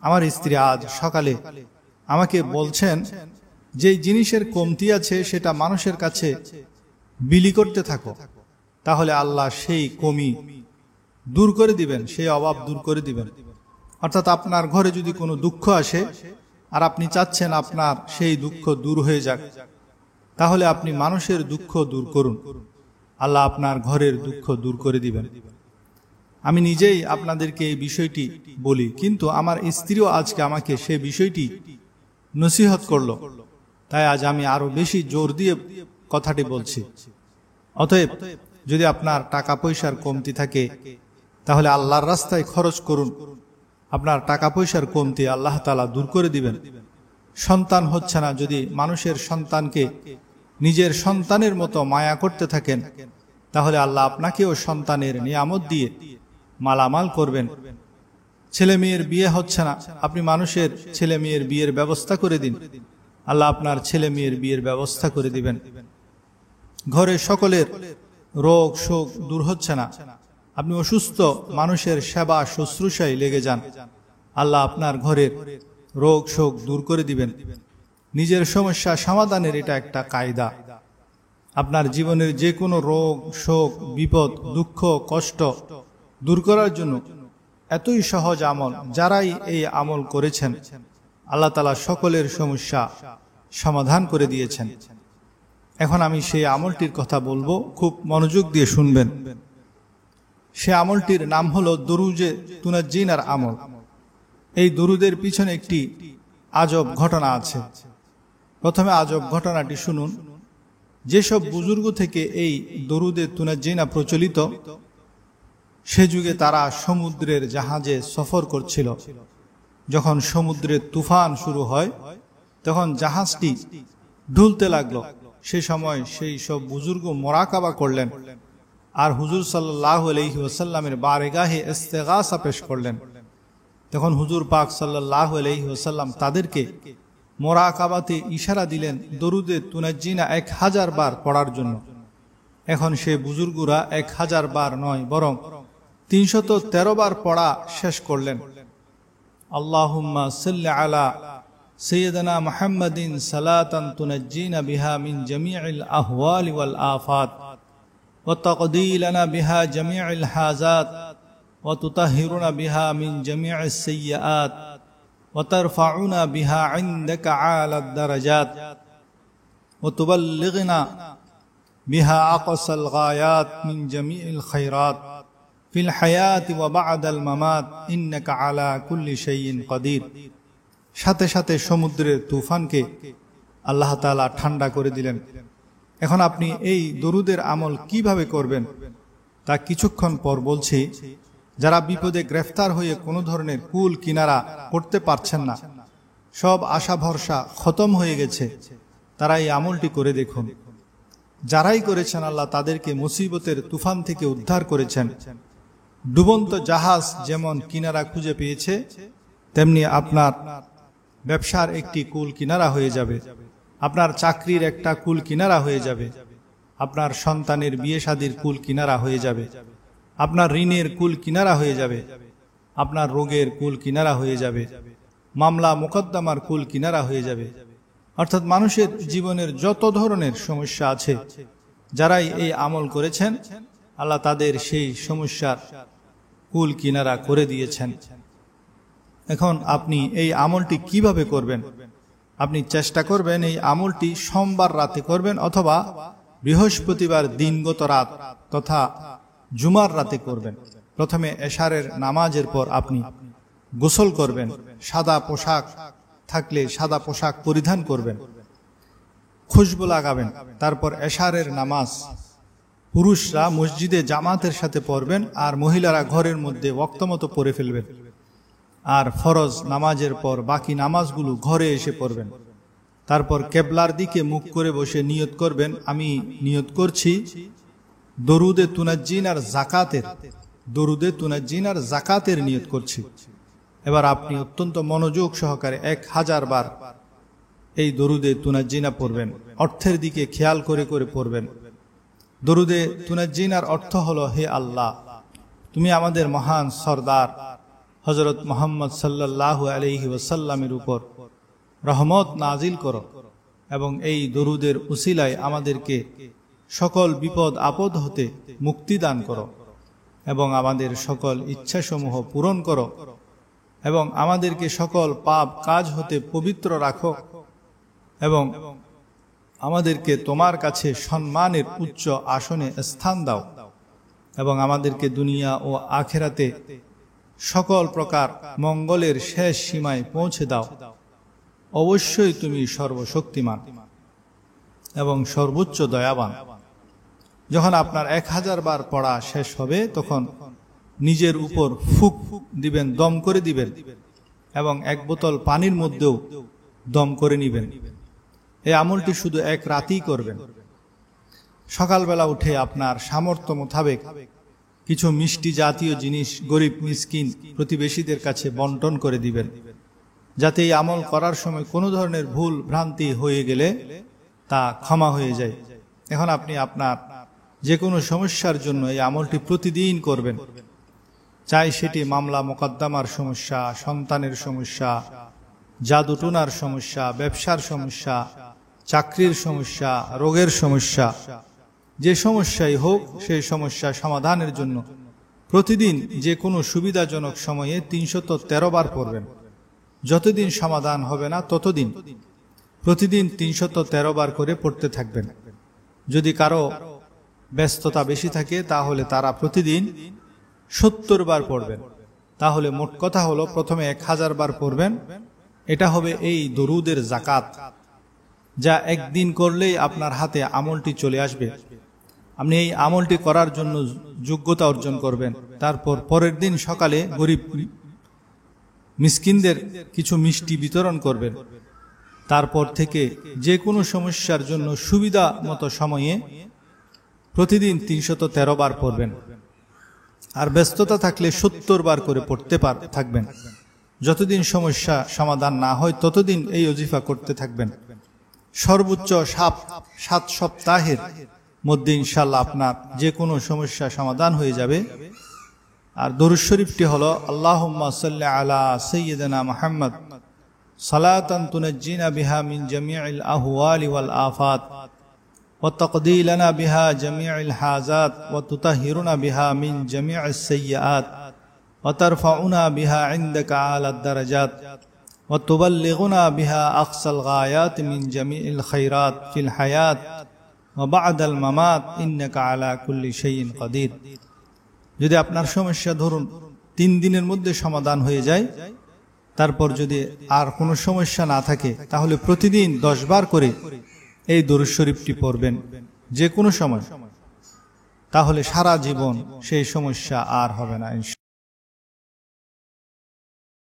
আমার স্ত্রী আজ সকালে আমাকে বলছেন যে জিনিসের কমতি আছে সেটা মানুষের কাছে বিলি করতে থাকো, তাহলে আল্লাহ সেই কমি দূর করে দিবেন, সেই অভাব দূর করে দিবেন। অর্থাৎ আপনার ঘরে যদি কোনো দুঃখ আসে আর আপনি চাচ্ছেন আপনার সেই দুঃখ দূর হয়ে যাক, তাহলে আপনি মানুষের দুঃখ দূর করুন, আল্লাহ আপনার ঘরের দুঃখ দূর করে দিবেন। আমি নিজেই আপনাদেরকে এই বিষয়টি বলি, কিন্তু আমার স্ত্রীও আজকে আমাকে সেই বিষয়টি নসিহত করলো, তাই আজ আমি আরো বেশি জোর দিয়ে কথাটি বলছি। অতএব যদি আপনার টাকা পয়সার কমতি থাকে তাহলে আল্লাহর রাস্তায় খরচ করুন, আপনার টাকা পয়সার কমতি আল্লাহ তাআলা দূর করে দিবেন। সন্তান হচ্ছে না, যদি মানুষের সন্তানকে নিজের সন্তানের মতো মায়া করতে থাকেন তাহলে আল্লাহ আপনাকেও সন্তানের নিয়ামত দিয়ে মালামাল করবেন। ছেলে মেয়ের বিয়ে হচ্ছে না, আপনি মানুষের ছেলে মেয়ের বিয়ের ব্যবস্থা করে দিন, আল্লাহ আপনার ছেলে মেয়ের বিয়ের ব্যবস্থা করে দিবেন। ঘরে সকলের রোগ শোক দূর হচ্ছে না, আপনি অসুস্থ মানুষের সেবা শুশ্রূষায় লেগে যান, আল্লাহ আপনার ঘরের রোগ শোক দূর করে দিবেন। নিজের সমস্যা সমাধানের এটা একটা কায়দা। আপনার জীবনের যে কোনো রোগ শোক বিপদ দুঃখ কষ্ট দূর করার জন্য এতই সহজ আমল, যারাই এই আমল করেছেন আল্লাহ তাআলা সকলের সমস্যা সমাধান করে দিয়েছেন। এখন আমি সেই আমলটির কথা বলবো, খুব মনোযোগ দিয়ে শুনবেন। সে আমলটির নাম হলো দরুজে তুনাজ্জিনার আমল। এই দরুদের পিছনে একটি আজব ঘটনা আছে। প্রথমে আজব ঘটনাটি শুনুন। যেসব বুজুর্গ থেকে এই দরুদে তুনাজ্জিনা প্রচলিত, সে যুগে তারা সমুদ্রের জাহাজে সফর করছিল। যখন সমুদ্রের তুফান শুরু হয় তখন জাহাজটি ঢুলতে লাগলো। সে সময় সেই সব বুজুর্গ মোরাকাবা করলেন আর হুজুর সাল্লাল্লাহু আলাইহি ওয়াসাল্লামের বারগাহে ইস্তেগাসা পেশ করলেন। তখন হুজুর পাক সাল্লাল্লাহু আলাইহি ওয়াসাল্লাম তাদেরকে মোরাকাবাতে ইশারা দিলেন দরুদে তুনাজ্জিনা 1000 বার পড়ার জন্য। এখন সে বুজুর্গরা 1000 বার নয়, বরং 313 বার পড়া শেষ করলেন। আল্লাহুম্মা সাল্লি আলা সাইয়্যিদিনা মুহাম্মাদিন সালাতান তুনাজ্জিনা বিহা মিন জামিইল আহওয়ালি ওয়াল আফাত ওয়া তাকদি লানা বিহা জামিইল হাজাত ওয়া তুতাহহিরুনা বিহা মিন জামিইস সাইয়্যাত ওয়া তারফাউনা বিহা ইনদাকা আলাদ দারাজাত ওয়া তুবাল্লিগনা বিহা আকসাল গায়াত মিন জামিইল খায়রাত ফিল হায়াতি ওয়া বা'দাল মামাত ইন্নাকা আলা কুল্লি শাইইন কাদির। সাথে সাথে সমুদ্রের তুফানকে আল্লাহ তাআলা ঠান্ডা করে দিলেন। এখন আপনি এই দরুদের আমল কিভাবে করবেন তা কিছুক্ষণ পর বলছি। যারা বিপদে গ্রেফতার হয়ে কোনো ধরনের কুল কিনারা করতে পারছেন না, সব আশা ভরসা খতম হয়ে গেছে, তারা এই আমলটি করে দেখুন। যারাই করেছেন আল্লাহ তাদেরকে মুসিবতের তুফান থেকে উদ্ধার করেছেন। ডুবন্ত জাহাজ যেমন কিনারা খুঁজে পেয়েছে, তেমনি আপনার ব্যবসার একটি কুল কিনারা হয়ে যাবে, আপনার চাকরির একটা কুল কিনারা হয়ে যাবে, আপনার সন্তানের বিয়ে শাদীর কুল কিনারা হয়ে যাবে, আপনার ঋণের কুল কিনারা হয়ে যাবে, আপনার রোগের কুল কিনারা হয়ে যাবে, মামলা মোকদ্দমার কুল কিনারা হয়ে যাবে। অর্থাৎ মানুষের জীবনের যত ধরনের সমস্যা আছে, যারাই এই আমল করেছেন আল্লাহ তাদের সেই সমস্যার কুল কিনারা করে দিয়েছেন। এখন আপনি এই আমলটি কিভাবে করবেন? আপনি চেষ্টা করবেন এই আমলটি সোমবার রাতে করবেন অথবা বৃহস্পতিবার দিনগত রাত তথা জুমার রাতে করবেন। প্রথমে এশারের নামাজের পর আপনি গোসল করবেন, সাদা পোশাক থাকলে সাদা পোশাক পরিধান করবেন, খুশবু লাগাবেন। তারপর এশারের নামাজ পুরুষরা মসজিদে জামাতের সাথে পড়বেন আর মহিলারা ঘরের মধ্যে ওয়াক্তমতো পড়ে ফেলবেন। আর ফরজ নামাজের পর বাকি নামাজগুলো ঘরে এসে পড়বেন। তারপর কেবলার দিকে মুখ করে বসে নিয়ত করবেন, আমি নিয়ত করছি দরুদে তুনাজ্জিনার জাকাতের নিয়ত করছি। এবার আপনি অত্যন্ত মনোযোগ সহকারে 1000 বার এই দরুদে তুনাজ্জিনা পড়বেন, অর্থের দিকে খেয়াল করে করে পড়বেন। দরুদে তুনাজ্জিনার অর্থ হলো, হে আল্লাহ, তুমি আমাদের মহান সরদার, হযরত মুহাম্মদ সাল্লাল্লাহু আলাইহি ওয়াসাল্লামের উপর রহমত নাজিল করো এবং এই দরুদের উসিলায় আমাদেরকে সকল বিপদ আপদ হতে মুক্তি দান করো এবং আমাদের সকল ইচ্ছাসমূহ পূরণ করো এবং আমাদেরকে সকল পাপ কাজ হতে পবিত্র রাখো এবং আমাদেরকে তোমার কাছে সম্মানের উচ্চ আসনে স্থান দাও এবং আমাদেরকে দুনিয়া ও আখিরাতে সকল প্রকার মঙ্গলের শেষ সীমায় পৌঁছে দাও। অবশ্যই তুমি সর্বশক্তিমান এবং সর্বোচ্চ দয়াবান। যখন আপনার 1000 বার পড়া শেষ হবে তখন নিজের উপর ফুক দিবেন, দম করে দিবেন এবং 1 বোতল পানির মধ্যেও দম করে নিবেন। এই আমলটি শুধু এক রাতেই করবেন। সকালবেলা উঠে আপনার সামর্থ্য মোতাবেক কিছু মিষ্টি জাতীয় জিনিস গরিব মিসকিন প্রতিবেশীদের কাছে বন্টন করে দিবেন, যাতে এই আমল করার সময় কোনো ধরনের ভুল ভ্রান্তি হয়ে গেলে তা ক্ষমা হয়ে যায়। এখন আপনি আপনার যে কোনো সমস্যার জন্য এই আমলটি প্রতিদিন করবেন, চাই সেটি মামলা মোকদ্দমার সমস্যা, সন্তানের সমস্যা, জাদুটোনার সমস্যা, ব্যবসার সমস্যা, চাকরির সমস্যা, রোগের সমস্যা, যে সমস্যাই হোক সেই সমস্যা সমাধানের জন্য প্রতিদিন যে কোনো সুবিধাজনক সময়ে 313 বার পড়বেন। যতদিন সমাধান হবে না ততদিন প্রতিদিন 313 বার করে পড়তে থাকবেন। যদি কারো ব্যস্ততা বেশি থাকে তাহলে তারা প্রতিদিন 70 বার পড়বেন। তাহলে মোট কথা হলো প্রথমে 1000 বার পড়বেন। এটা হবে এই দরুদের যাকাত, যা একদিন করলেই আপনার হাতে আমলটি চলে আসবে। আপনি এই আমলটি করার জন্য যোগ্যতা অর্জন করবেন। তারপর পরের দিন সকালে গরিব মিসকিনদের কিছু মিষ্টি বিতরণ করবেন। তারপর থেকে যে কোনো সমস্যার জন্য সুবিধা মতো সময়ে প্রতিদিন 313 বার পড়বেন। আর ব্যস্ততা থাকলে 70 বার করে পড়তে থাকবেন। যতদিন সমস্যা সমাধান না হয় ততদিন এই ওজিফা করতে থাকবেন। সর্বোচ্চ 7 সপ্তাহের মধ্যে ইনশাআল্লাহ আপনার যে কোনো সমস্যা সমাধান হয়ে যাবে। আর দরুদ শরীফটি হলো আল্লাহুম্মা সাল্লি আলা সাইয়্যিদিনা মুহাম্মদ সালাতান তুনাজ্জিনা বিহা মিন জামিইল আহওয়ালি ওয়াল আফাত ওয়া তাকদি লানা বিহা জামিইল হাজাত ওয়া তুতাহহিরুনা বিহা মিন জামিইস সাইয়্যাত ওয়া তারফাউনা বিহা ইনদাকা আলাদ দারাজাত ওয়া তুবাল্লিগুনা বিহা আকসাল গায়াত মিন জামিইল খায়রাত ফিল হায়াত ওয়া বা'দাল মামাত ইন্নাকা আলা কুল্লি শাইইন কাদির। যদি আপনার সমস্যা ধরুন 3 দিনের মধ্যে সমাধান হয়ে যায়, তারপর যদি আর কোনো সমস্যা না থাকে তাহলে প্রতিদিন 10 বার করে এই দরুদ শরীফটি পড়বেন যে কোনো সময়। তাহলে সারা জীবন সেই সমস্যা আর হবে না।